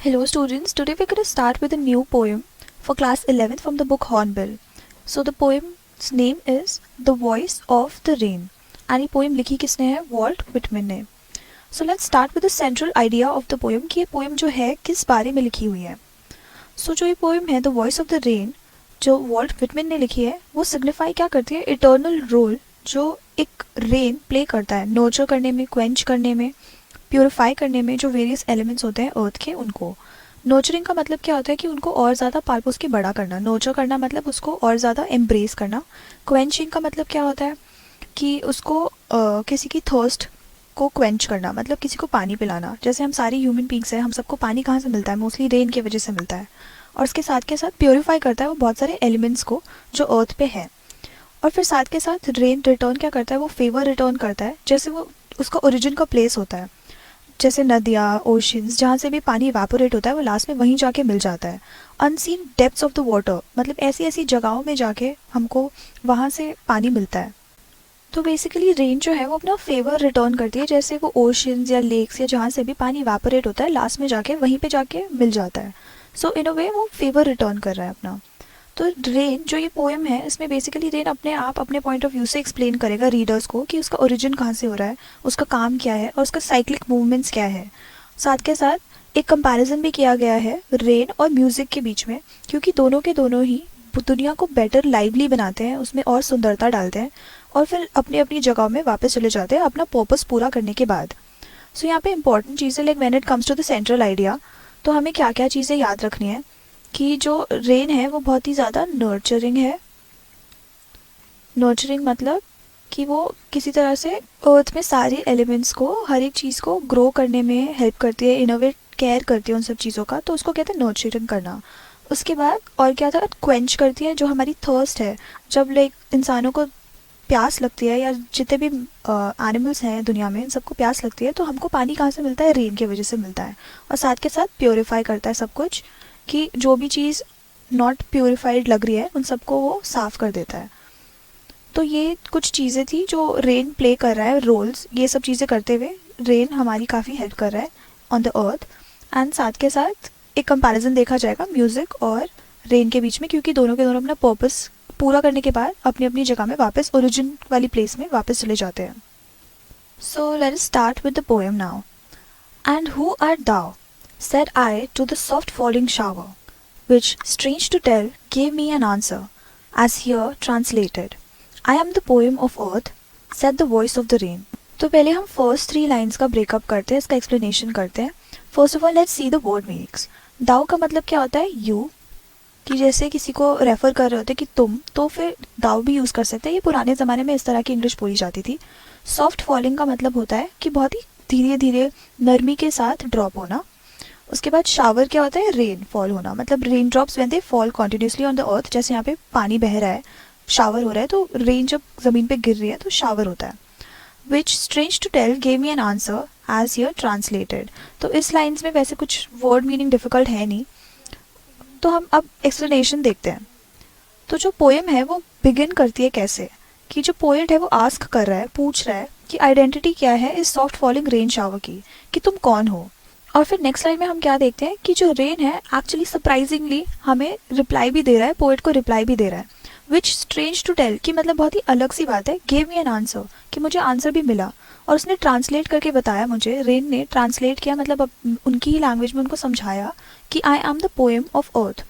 Hello students, today we're going to start with a new poem for class 11th from the book Hornbill. So the poem's name is The Voice of the Rain and ये poem लिखी किसने है? Walt Whitman ने. So let's start with the central idea of the poem कि ये poem जो है किस बारे में लिखी हुई है. So जो ये poem है The Voice of the Rain जो वॉल्ट विटमैन ने लिखी है वो सिग्निफाई क्या करती है? इटर्नल रोल जो एक रेन प्ले करता है नर्चर करने में, क्वेंच करने में, प्योरीफाई करने में जो वेरियस एलिमेंट्स होते हैं अर्थ के उनको. नर्चरिंग का मतलब क्या होता है कि उनको और ज़्यादा पाल्प उसकी बड़ा करना. नर्चर करना मतलब उसको और ज़्यादा एम्ब्रेस करना. क्वेंचिंग का मतलब क्या होता है कि उसको किसी की थर्स्ट को क्वेंच करना, मतलब किसी को पानी पिलाना. जैसे हम सारे ह्यूमन बींग्स हैं, हम सबको पानी कहाँ से मिलता है? मोस्टली रेन की वजह से मिलता है. और उसके साथ के साथ प्योरीफाई करता है वो बहुत सारे एलिमेंट्स को जो अर्थ पे है. और फिर साथ के साथ रेन रिटर्न क्या करता है? वो फेवर रिटर्न करता है. जैसे वो उसका ओरिजिन का प्लेस होता है, जैसे नदियाँ, ओशंस, जहाँ से भी पानी इवेपोरेट होता है वो लास्ट में वहीं जाके मिल जाता है. Unseen depths of the water, मतलब ऐसी ऐसी जगहों में जाके हमको वहाँ से पानी मिलता है. तो बेसिकली रेन जो है वो अपना फेवर रिटर्न करती है. जैसे वो ओशंस या लेक्स या जहाँ से भी पानी इवेपोरेट होता है लास्ट में जाके वहीं पे जाके मिल जाता है. सो इन अ वे वो फेवर रिटर्न कर रहा है अपना. तो रेन जो ये पोएम है इसमें बेसिकली रेन अपने आप अपने पॉइंट ऑफ व्यू से एक्सप्लेन करेगा रीडर्स को कि उसका ओरिजिन कहाँ से हो रहा है, उसका काम क्या है और उसका साइक्लिक मूवमेंट्स क्या है. साथ के साथ एक कंपैरिजन भी किया गया है रेन और म्यूज़िक के बीच में, क्योंकि दोनों के दोनों ही दुनिया को बेटर लाइवली बनाते हैं, उसमें और सुंदरता डालते हैं और फिर अपनी अपनी जगह में वापस चले जाते हैं अपना पर्पस पूरा करने के बाद. सो यहाँ पे इंपॉर्टेंट चीज़ें like when it comes to the central idea, तो हमें क्या क्या चीज़ें याद रखनी है कि जो रेन है वो बहुत ही ज़्यादा नर्चरिंग है. नर्चरिंग मतलब कि वो किसी तरह से अर्थ में सारे एलिमेंट्स को, हर एक चीज़ को ग्रो करने में हेल्प करती है, इन अ वे केयर करती है उन सब चीज़ों का, तो उसको कहते हैं नर्चरिंग करना. उसके बाद और क्या था? क्वेंच करती है जो हमारी थर्स्ट है. जब लाइक इंसानों को प्यास लगती है या जितने भी एनिमल्स हैं दुनिया में, इन सबको प्यास लगती है, तो हमको पानी कहाँ से मिलता है? रेन की वजह से मिलता है. और साथ के साथ प्योरीफाई करता है सब कुछ, कि जो भी चीज़ नॉट प्योरीफाइड लग रही है उन सबको वो साफ़ कर देता है. तो ये कुछ चीज़ें थी जो रेन प्ले कर रहा है रोल्स. ये सब चीज़ें करते हुए रेन हमारी काफ़ी हेल्प कर रहा है ऑन द अर्थ. एंड साथ के साथ एक कंपैरिजन देखा जाएगा म्यूज़िक और रेन के बीच में, क्योंकि दोनों के दोनों अपना पर्पस पूरा करने के बाद अपनी अपनी जगह में वापस ओरिजिन वाली प्लेस में वापस चले जाते हैं. So let us start with the poem now. And who art thou, said I to the soft falling shower, which, strange to tell, gave me an answer, as here translated. I am the poem of earth, said the voice of the rain. तो पहले हम first 3 lines का breakup करते हैं, इसका explanation करते हैं. First of all let's see the word meanings. Thou का मतलब क्या होता है? यू, कि जैसे किसी को रेफर कर रहे होते कि तुम, तो फिर दाउ भी यूज़ कर सकते हैं. ये पुराने ज़माने में इस तरह की इंग्लिश बोली जाती थी. सॉफ्ट फॉलिंग का मतलब होता है कि बहुत ही धीरे धीरे नरमी के साथ ड्रॉप होना. उसके बाद शावर क्या होता है? रेन फॉल होना, मतलब rain drops when they fall continuously on the earth. जैसे यहाँ पे पानी बह रहा है, शावर हो रहा है, तो रेन जब ज़मीन पे गिर रही है तो शावर होता है. Which, strange to tell, gave me an answer as here translated. तो इस लाइन्स में वैसे कुछ वर्ड मीनिंग डिफ़िकल्ट है नहीं, तो हम अब एक्सप्लेनेशन देखते हैं. तो जो पोएम है वो बिगिन करती है कैसे, कि जो पोएट है वो आस्क कर रहा है, पूछ रहा है कि आइडेंटिटी क्या है इस सॉफ्ट फॉलिंग रेन शावर की, कि तुम कौन हो. और फिर नेक्स्ट लाइन में हम क्या देखते हैं कि जो रेन है एक्चुअली सरप्राइजिंगली हमें रिप्लाई भी दे रहा है, पोएट को रिप्लाई भी दे रहा है. विच, स्ट्रेंज टू टेल, कि मतलब बहुत ही अलग सी बात है. गेव मी एन आंसर, कि मुझे आंसर भी मिला और उसने ट्रांसलेट करके बताया मुझे. रेन ने ट्रांसलेट किया, मतलब उनकी ही लैंग्वेज में उनको समझाया कि I am the poem of earth.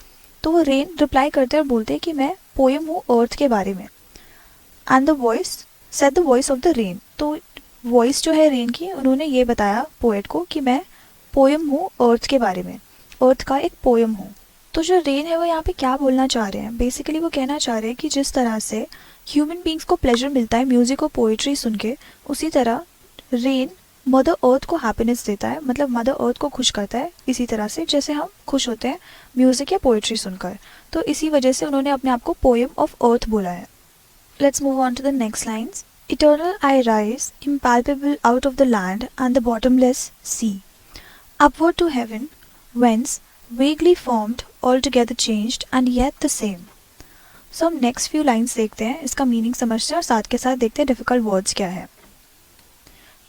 तो वो रेन रिप्लाई करते हैं और बोलते हैं कि मैं पोएम हूँ अर्थ के बारे में. And the voice, said the voice of the rain. तो वॉइस जो है रेन की, उन्होंने ये बताया पोएट को कि मैं पोएम हूँ अर्थ के बारे में, अर्थ का एक पोएम हूँ. तो जो रेन है वो यहाँ पे क्या बोलना चाह रहे हैं? बेसिकली वो कहना चाह रहे हैं कि जिस तरह से ह्यूमन बींग्स को प्लेजर मिलता है म्यूज़िक और पोइट्री सुन के, उसी तरह रेन मदर अर्थ को हैप्पीनेस देता है, मतलब मदर अर्थ को खुश करता है इसी तरह से जैसे हम खुश होते हैं म्यूज़िक या पोइट्री सुनकर. तो इसी वजह से उन्होंने अपने आप को पोएम ऑफ अर्थ बोला है. Let's move on to the next lines. Eternal I rise, impalpable out of the land and the bottomless sea, upward to heaven, whence, vaguely formed, altogether changed, and yet the same. सो हम next few lines देखते हैं, इसका meaning समझते हैं और साथ के साथ देखते हैं डिफ़िकल्ट वर्ड्स क्या है.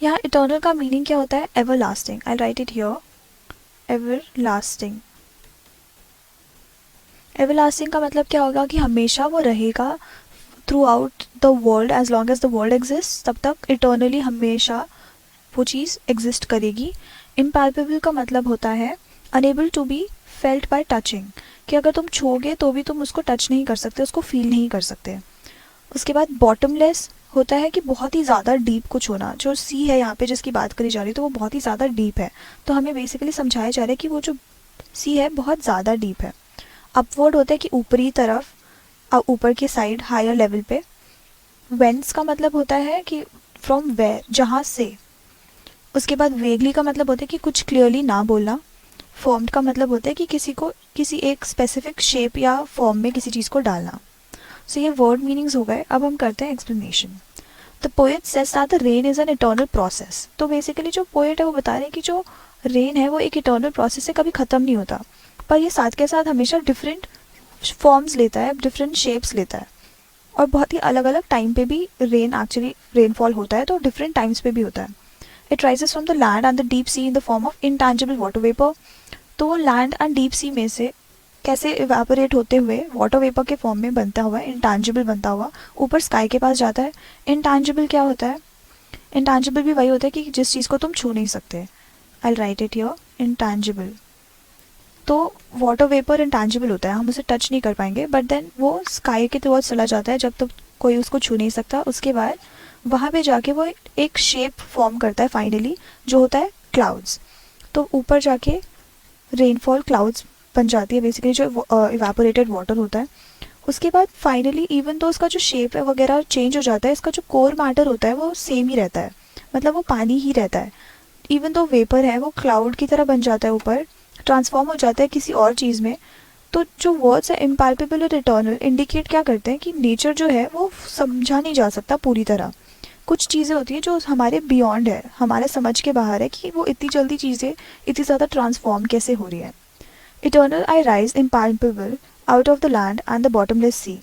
यहाँ इटर्नल का मीनिंग क्या होता है? Ever lasting. I write it here. Everlasting. Everlasting का मतलब क्या होगा कि हमेशा वो रहेगा throughout the world, as long as the world exist, तब तक इटर्नली हमेशा वो चीज़ एग्जिस्ट करेगी। इम्पैल्पेबल का मतलब होता है unable to be felt by touching, कि अगर तुम छूओगे तो भी तुम उसको टच नहीं कर सकते, उसको फील नहीं कर सकते। उसके बाद बॉटमलेस होता है कि बहुत ही ज़्यादा डीप कुछ होना। जो सी है यहाँ पे जिसकी बात करी जा रही है तो वो बहुत ही ज़्यादा डीप है, तो हमें बेसिकली समझाया जा रहा है कि वो जो सी है बहुत ज़्यादा डीप है। अपवर्ड होता है कि ऊपरी तरफ, ऊपर के साइड, हायर लेवल पे। वेंस का मतलब होता है कि फ्रॉम वेयर, जहाँ से। उसके बाद वेगली का मतलब होता है कि कुछ क्लियरली ना बोलना। फॉर्म्ड का मतलब होता है कि किसी को किसी एक स्पेसिफिक शेप या फॉर्म में किसी चीज़ को डालना। सो ये वर्ड मीनिंग्स हो गए। अब हम करते हैं explanation. The poet says that the rain is an eternal process. तो बेसिकली जो पोएट है वो बता रहे हैं कि जो रेन है वो एक इटर्नल प्रोसेस है, कभी ख़त्म नहीं होता, पर ये साथ के साथ हमेशा डिफरेंट फॉर्म्स लेता है, डिफरेंट शेप्स लेता है, और बहुत ही अलग अलग टाइम पे भी रेन एक्चुअली रेनफॉल होता है, तो डिफरेंट टाइम्स पे भी होता है। It rises from the land and the deep sea in the form of intangible water vapour. तो वो लैंड एंड डीप सी में से कैसे इवेपोरेट होते हुए वाटर वेपर के फॉर्म में बनता हुआ, इंटैंजिबल बनता हुआ ऊपर स्काई के पास जाता है। इंटैंजिबल क्या होता है? इंटैंजिबल भी वही होता है कि जिस चीज़ को तुम छू नहीं सकते। आई राइट इट हियर, इंटैंजिबल। तो वाटर वेपर इंटैंजिबल होता है, हम उसे टच नहीं कर पाएंगे, बट देन वो स्काई के टुवर्ड्स चला जाता है जब तक कोई उसको छू नहीं सकता। उसके बाद वहाँ पे जाके वो एक शेप फॉर्म करता है फाइनली, जो होता है क्लाउड्स। तो ऊपर जाके रेनफॉल क्लाउड्स बन जाती है, बेसिकली जो इवेपोरेटेड वाटर होता है। उसके बाद फाइनली इवन तो उसका जो शेप है वगैरह चेंज हो जाता है, इसका जो कोर मैटर होता है वो सेम ही रहता है, मतलब वो पानी ही रहता है। इवन तो वेपर है वो क्लाउड की तरह बन जाता है, ऊपर ट्रांसफॉर्म हो जाता है किसी और चीज़ में। तो जो वर्ड्स है इम्पैल्पेबल और इटर्नल इंडिकेट क्या करते हैं कि नेचर जो है वो समझा नहीं जा सकता पूरी तरह। कुछ चीज़ें होती हैं जो हमारे बियॉन्ड है, हमारे समझ के बाहर है, कि वो इतनी जल्दी चीज़ें इतनी ज़्यादा ट्रांसफॉर्म कैसे हो रही है। Eternal I rise impalpable out of the land and the bottomless sea.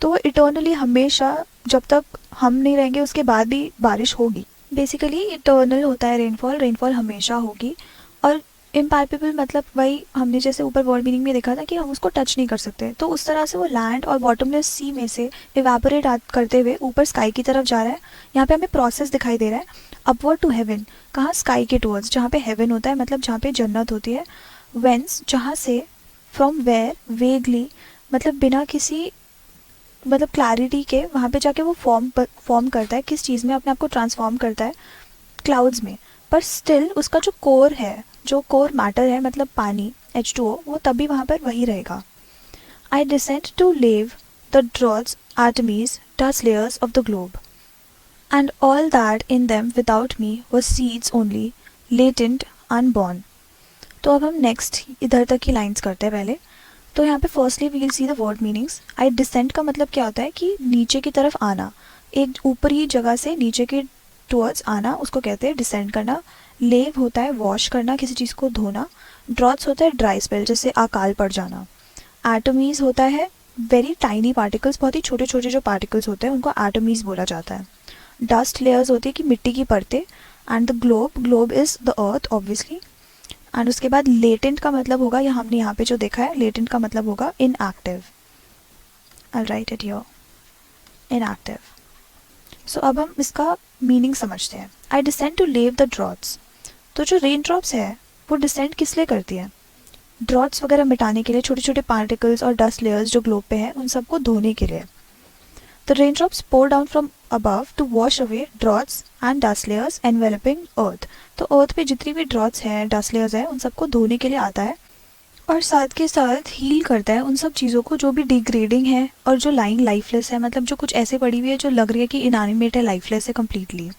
तो वो इटर्नली हमेशा, जब तक हम नहीं रहेंगे उसके बाद भी बारिश होगी। बेसिकली इटर्नल होता है रेनफॉल, रेनफॉल हमेशा होगी। और इम्पैल्पेबल मतलब वही हमने जैसे ऊपर वर्ड मीनिंग में देखा था कि हम उसको टच नहीं कर सकते, तो उस तरह से वो लैंड और बॉटमलेस सी में से इवेपोरेट करते हुए ऊपर स्काई की तरफ जा रहा है। यहाँ पे हमें प्रोसेस दिखाई दे रहा है। अपवर्ड टू हेवन, कहाँ? स्काई के टुवर्ड्स, जहाँ पे हेवन होता है, मतलब जहाँ पे जन्नत होती है। वेंस, जहाँ से। फ्रॉम वेयर, वेगली, मतलब बिना किसी मतलब क्लैरिटी के वहाँ पे जाके वो फॉर्म करता है, किस चीज़ में अपने आप को ट्रांसफॉर्म करता है? क्लाउड्स में। पर स्टिल उसका जो कोर है, जो कोर मैटर है, मतलब पानी H2O, वो तभी वहाँ पर वही रहेगा। I descend to lave the droughts atomies dust layers of the globe and all that in them without me was seeds only latent unborn. तो अब हम नेक्स्ट इधर तक की लाइन्स करते हैं पहले। तो यहाँ पे firstly we will see the word meanings. I descend का मतलब क्या होता है कि नीचे की तरफ आना, एक ऊपरी जगह से नीचे के टुवर्ड्स आना, उसको कहते हैं डिसेंड करना। लेव होता है वॉश करना, किसी चीज़ को धोना। ड्रॉट्स होता है ड्राई स्पेल, जैसे अकाल पड़ जाना। एटमीज होता है वेरी टाइनी पार्टिकल्स, बहुत ही छोटे छोटे जो पार्टिकल्स होते हैं उनको एटमीज बोला जाता है। डस्ट लेयर्स होती है कि मिट्टी की परतें। And the globe, globe is the earth obviously. And उसके बाद लेटेंट का मतलब होगा, या हमने यहाँ पे जो देखा है, लेटेंट का मतलब होगा inactive. I write it here, inactive. So अब हम इसका मीनिंग समझते हैं। I descend to lave the droughts. तो जो रेन ड्रॉप्स है वो डिसेंड किस लिए करती है? ड्रॉट्स वगैरह मिटाने के लिए, छोटे छोटे पार्टिकल्स और डस्ट लेयर्स जो ग्लोब पे हैं उन सबको धोने के लिए। The rain drops pour down from above to wash away droughts and dust layers enveloping earth. तो अर्थ पे जितनी भी ड्रॉट्स हैं, डस्ट लेयर्स हैं, उन सबको धोने के लिए आता है, और साथ के साथ हील करता है उन सब चीज़ों को जो भी डिग्रेडिंग है और जो लाइंग लाइफलेस है, मतलब जो कुछ ऐसे पड़ी हुई है जो लग रही है कि इनएनिमेट है, लाइफलेस है कम्प्लीटली।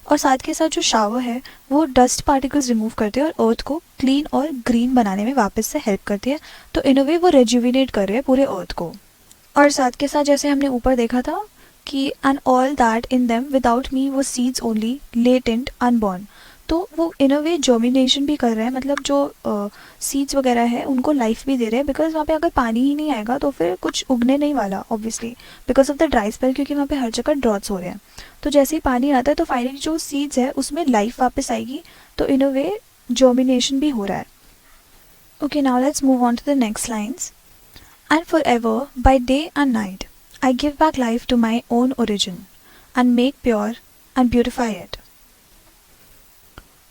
और साथ के साथ जो शावर है वो डस्ट पार्टिकल्स रिमूव करते हैं और अर्थ को क्लीन और ग्रीन बनाने में वापस से हेल्प करती है। तो इन अ वे वो रेजुविनेट कर रहे हैं पूरे अर्थ को। और साथ के साथ जैसे हमने ऊपर देखा था कि and all that in them without मी वो सीड्स ओनली लेटेंट अनबॉर्न। तो वो इन अ वे जर्मिनेशन भी कर रहे हैं, मतलब जो सीड्स वगैरह है उनको लाइफ भी दे रहे हैं, बिकॉज वहाँ पे अगर पानी ही नहीं आएगा तो फिर कुछ उगने नहीं वाला obviously, because of the dry spell, क्योंकि वहाँ पे हर जगह ड्रॉट्स हो रहे हैं। तो जैसे ही पानी आता है तो फाइनली जो सीड्स है उसमें लाइफ वापस आएगी, तो इन अ वे जर्मिनेशन भी हो रहा है। Okay, now let's move on to the next lines. And forever, by day and night, I give back life to my own origin, and make pure and beautify it.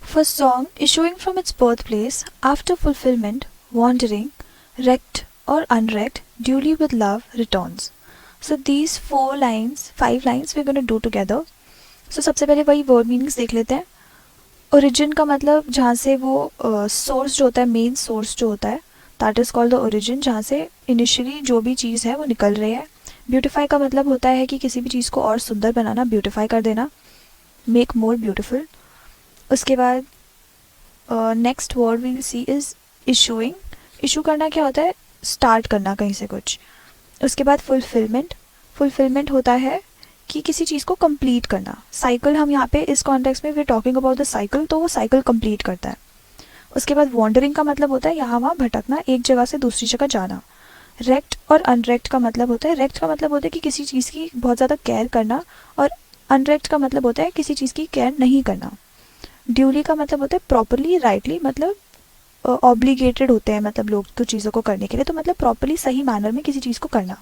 For song issuing from its birthplace after fulfillment, wandering, wrecked or unwrecked, duly with love returns. So these five lines we're going to do together. So सबसे पहले वही word meanings देख लेते हैं. Origin का मतलब जहाँ से वो सोर्स जो होता है, मेन सोर्स जो होता है, that is called the origin, जहाँ से इनिशियली जो भी चीज़ है वो निकल रही है. ब्यूटिफाई का मतलब होता है कि किसी भी चीज़ को और सुंदर बनाना, ब्यूटिफाई कर देना, मेक मोर ब्यूटिफुल. उसके बाद next word we will see is issuing. Issue करना क्या होता है? स्टार्ट करना कहीं से कुछ. उसके बाद फुलफिलमेंट. फुलफिलमेंट होता है कि किसी चीज़ को कंप्लीट करना. साइकिल हम यहाँ पे इस कॉन्टेक्स्ट में we talking about the cycle, तो वो साइकिल कंप्लीट करता है. उसके बाद वॉन्डरिंग का मतलब होता है यहाँ वहाँ भटकना, एक जगह से दूसरी जगह जाना. रेक्ट और अनरेक्ट का मतलब होता है, रेक्ट का मतलब होता है कि किसी चीज़ की बहुत ज़्यादा केयर करना, और अनरेक्ट का मतलब होता है किसी चीज़ की केयर नहीं करना. ड्यूली का मतलब होता है प्रॉपरली, राइटली मतलब ऑब्लिगेटेड होते हैं मतलब लोग तो चीज़ों को करने के लिए, तो मतलब प्रॉपरली सही मैनर में किसी चीज़ को करना.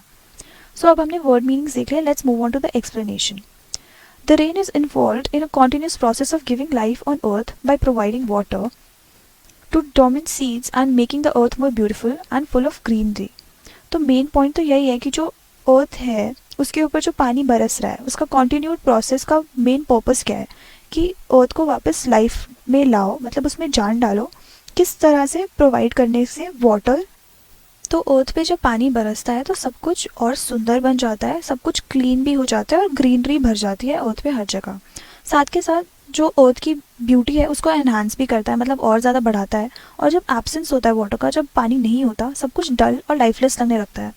सो अब हमने वर्ड मीनिंग्स देख लिया. Let's move on to the explanation. The rain is involved in a continuous process of giving life on earth by providing water to dominant seeds and making the earth more beautiful and full of greenery. तो main point तो यही है कि जो अर्थ है उसके ऊपर जो पानी बरस रहा है, उसका कॉन्टिन्यूड प्रोसेस का मेन पर्पस क्या है कि अर्थ को वापस लाइफ में लाओ, मतलब उसमें जान डालो. किस तरह से? प्रोवाइड करने से वाटर. तो अर्थ पे जब पानी बरसता है तो सब कुछ और सुंदर बन जाता है, सब कुछ क्लीन भी हो जाता है और ग्रीनरी भर जाती है अर्थ पे हर जगह. साथ के साथ जो अर्थ की ब्यूटी है उसको एनहांस भी करता है, मतलब और ज़्यादा बढ़ाता है. और जब एब्सेंस होता है वाटर का, जब पानी नहीं होता, सब कुछ डल और लाइफलेस लगने लगता है.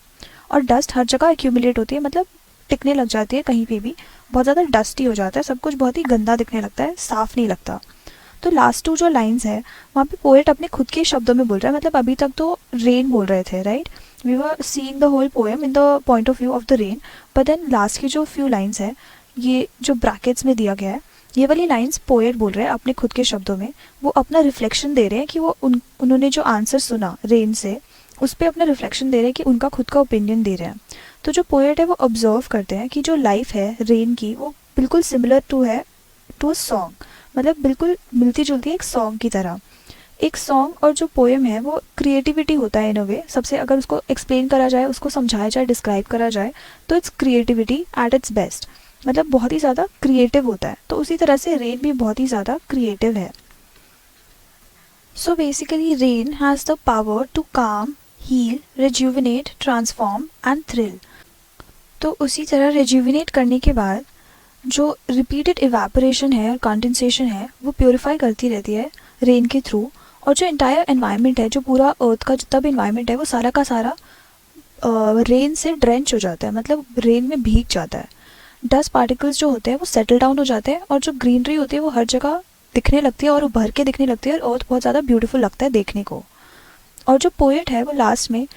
और डस्ट हर जगह एक्यूमुलेट होती है, मतलब टिकने लग जाती है कहीं पे भी. बहुत ज़्यादा डस्टी हो जाता है, सब कुछ बहुत ही गंदा दिखने लगता है, साफ़ नहीं लगता. तो लास्ट टू जो लाइंस है वहाँ पे पोएट अपने खुद के शब्दों में बोल रहा है. मतलब अभी तक तो रेन बोल रहे थे, right? We were seeing the whole poem in the point of view of the rain, but then last की जो फ्यू लाइंस है, ये जो ब्रैकेट्स में दिया गया है, ये वाली लाइंस पोएट बोल रहे हैं अपने खुद के शब्दों में. वो अपना रिफ्लेक्शन दे रहे हैं कि वो उन्होंने जो आंसर सुना रेन से, उस पर अपना रिफ्लेक्शन दे रहे हैं कि उनका खुद का ओपिनियन दे रहे हैं. तो जो पोएट है वो ऑब्जर्व करते हैं कि जो लाइफ है रेन की वो बिल्कुल सिमिलर टू अ सॉन्ग, मतलब बिल्कुल मिलती जुलती है एक सॉन्ग की तरह. एक सॉन्ग और जो पोएम है वो क्रिएटिविटी होता है इन अ वे. सबसे अगर उसको एक्सप्लेन करा जाए, उसको समझाया जाए, डिस्क्राइब करा जाए, तो it's creativity at its best, मतलब बहुत ही ज़्यादा क्रिएटिव होता है. तो उसी तरह से रेन भी बहुत ही ज़्यादा क्रिएटिव है. So basically rain has the power to calm, heal, rejuvenate, transform and thrill. तो उसी तरह रिज्यूविनेट करने के बाद जो रिपीटेड इवेपोरेशन है और कंडेंसेशन है वो प्योरीफाई करती रहती है रेन के थ्रू. और जो इंटायर एनवायरनमेंट है, जो पूरा अर्थ का जितना भी इन्वायरमेंट है, वो सारा का सारा रेन से ड्रेंच हो जाता है, मतलब रेन में भीग जाता है. डस्ट पार्टिकल्स जो होते हैं वो सेटल डाउन हो जाते हैं और जो ग्रीनरी होती है वो हर जगह दिखने लगती है और उभर के दिखने लगती है और अर्थ बहुत ज़्यादा ब्यूटीफुल लगता है देखने को. और जो पोएट है वो लास्ट में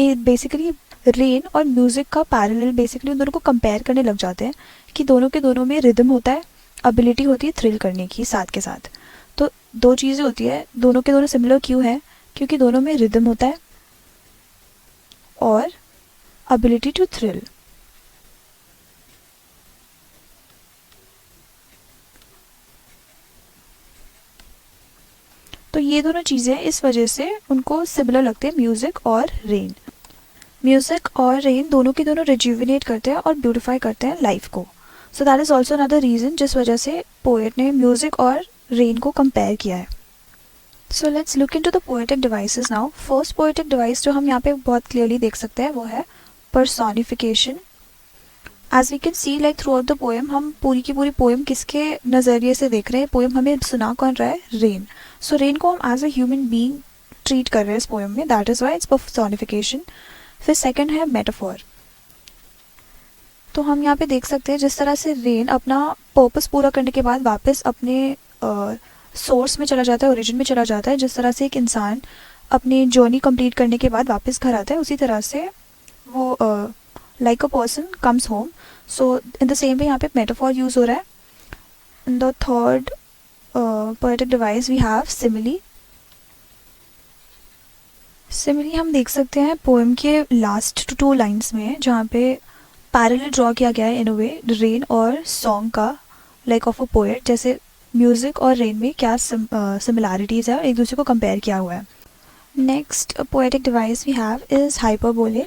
बेसिकली रेन और म्यूज़िक का पैरेलल, बेसिकली उन दोनों को कंपेयर करने लग जाते हैं कि दोनों के दोनों में रिदम होता है, एबिलिटी होती है थ्रिल करने की साथ के साथ. तो दो चीज़ें होती है, दोनों के दोनों सिमिलर क्यों है? क्योंकि दोनों में रिदम होता है और एबिलिटी टू थ्रिल. तो ये दोनों चीज़ें इस वजह से उनको सिमिलर लगते हैं, म्यूज़िक और रेन. म्यूज़िक और रेन दोनों के दोनों रिज्यूविनेट करते हैं और ब्यूटिफाई करते हैं लाइफ को. So that is also another reason जिस वजह से पोएट ने म्यूज़िक और रेन को कंपेयर किया है. So let's look into the poetic devices now. First poetic device जो हम यहाँ पे बहुत क्लियरली देख सकते हैं वो है personification. As we can see like throughout the poem, हम पूरी की पूरी पोएम किसके नज़रिए से देख रहे हैं? पोएम हमें सुना कौन रहा है? रेन. सो रेन को हम as a human being treat कर रहे हैं इस पोएम में, that is why it's personification. फिर सेकंड है मेटाफोर. तो हम यहाँ पे देख सकते हैं जिस तरह से रेन अपना पर्पस पूरा करने के बाद वापस अपने सोर्स में चला जाता है, ओरिजिन में चला जाता है. जिस तरह से एक इंसान अपनी जर्नी कंप्लीट करने के बाद वापस घर आता है, उसी तरह से वो like a person comes home. So in the same way यहाँ पे मेटाफोर यूज़ हो रहा है. In the third poetic device we have simile. Similarly हम देख सकते हैं पोएम के लास्ट 2 लाइन्स में जहाँ पे पैरेलल ड्रॉ किया गया है इन अ वे रेन और सॉन्ग का, लाइक ऑफ अ पोएट, जैसे म्यूज़िक और रेन में क्या सिमिलैरिटीज़ है, एक दूसरे को कंपेयर किया हुआ है। Next poetic device we have is hyperbole.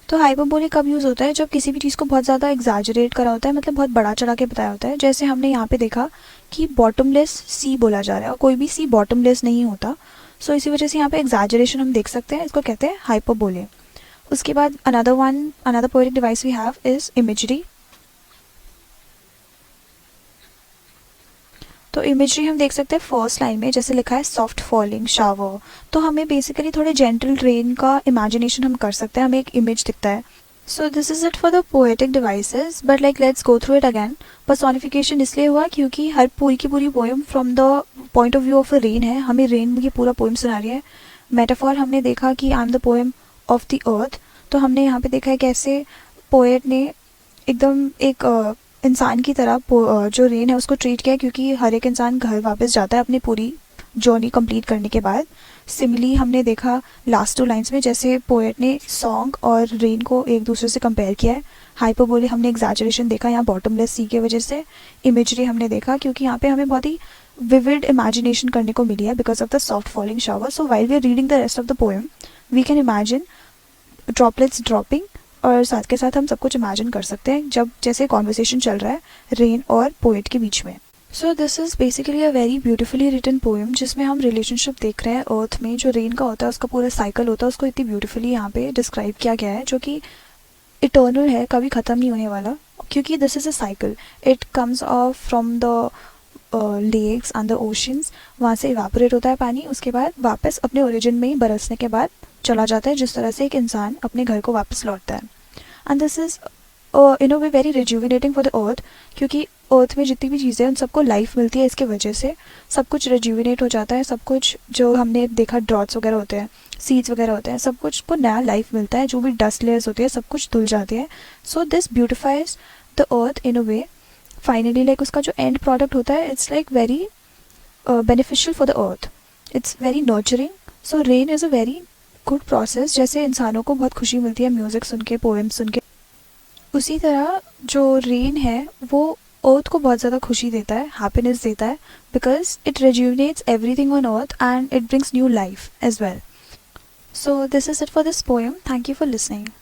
तो हाइपरबोले कब यूज़ होता है? जब किसी भी चीज़ को बहुत ज़्यादा एग्जैजरेट करा होता है, मतलब बहुत बड़ा चढ़ा के बताया होता है। जैसे हमने यहाँ पे देखा कि बॉटमलेस सी बोला जा रहा है और कोई भी सी बॉटमलेस नहीं होता। सो इसी वजह से यहाँ पे एग्जैजरेशन हम देख सकते हैं, इसको कहते हैं हाइपरबोले। उसके बाद another poetic device we have is imagery. तो इमेजरी हम देख सकते हैं फर्स्ट लाइन में, जैसे लिखा है सॉफ्ट फॉलिंग शावर, तो हमें बेसिकली थोड़े जेंटल रेन का इमेजिनेशन हम कर सकते हैं, हमें एक इमेज दिखता है। So this is it for the poetic devices, but like let's go through it again. Personification इसलिए हुआ क्योंकि हर पूरी की पूरी poem from the point of view of a rain है, हमें रेन की पूरा पोएम सुना रही है। मेटाफॉर हमने देखा कि I am the poem of the earth, तो हमने यहाँ पे देखा है कैसे पोएट ने एकदम एक इंसान की तरह जो रेन है उसको ट्रीट किया, क्योंकि हर एक इंसान घर वापस जाता है अपनी पूरी जर्नी कंप्लीट करने के बाद। सिमिलरली हमने देखा लास्ट 2 लाइन्स में जैसे पोएट ने सॉन्ग और रेन को एक दूसरे से कंपेयर किया है। हाइपरबोले हमने एग्जैजरेशन देखा यहाँ बॉटमलेस सी की वजह से। इमेजरी हमने देखा क्योंकि यहाँ पे हमें बहुत ही विविड इमेजिनेशन करने को मिली है because of the soft falling shower. So while we are reading the rest of the poem we can imagine droplets dropping, और साथ के साथ हम सब कुछ इमेजिन कर सकते हैं जब जैसे कॉन्वर्सेशन चल रहा है रेन और पोएट के बीच में। So this is basically a very beautifully written poem जिसमें हम रिलेशनशिप देख रहे हैं अर्थ में। जो रेन का होता है उसका पूरा साइकिल होता है, उसको इतनी ब्यूटीफुली यहाँ पे डिस्क्राइब किया गया है, जो कि इटर्नल है, कभी ख़त्म नहीं होने वाला, क्योंकि this is a cycle. It comes off from the lakes and the oceans, वहाँ से इवापोरेट होता है पानी, उसके बाद वापस अपने ओरिजिन में ही बरसने के बाद चला जाता है, जिस तरह से एक इंसान अपने घर को वापस लौटता है। And this is in a way very rejuvenating for the earth, क्योंकि अर्थ में जितनी भी चीज़ें हैं उन सबको लाइफ मिलती है, इसके वजह से सब कुछ रिज्यूविनेट हो जाता है। सब कुछ जो हमने देखा ड्रॉट्स वगैरह होते हैं, सीड्स वगैरह होते हैं, सब कुछ को नया लाइफ मिलता है, जो भी डस्ट लेयर्स होती है सब कुछ धुल जाती है। So this beautifies the earth in a way. Finally like उसका जो एंड प्रोडक्ट होता है it's like very beneficial for the earth, it's very nurturing. So rain is a very good process. जैसे इंसानों को बहुत खुशी मिलती है म्यूज़िक सुन के, पोएम सुन के, उसी तरह जो रेन है वो अर्थ को बहुत ज़्यादा खुशी देता है, हैप्पीनेस देता है, because it rejuvenates everything on earth and it brings new life as well. So this is it for this poem. Thank you for listening.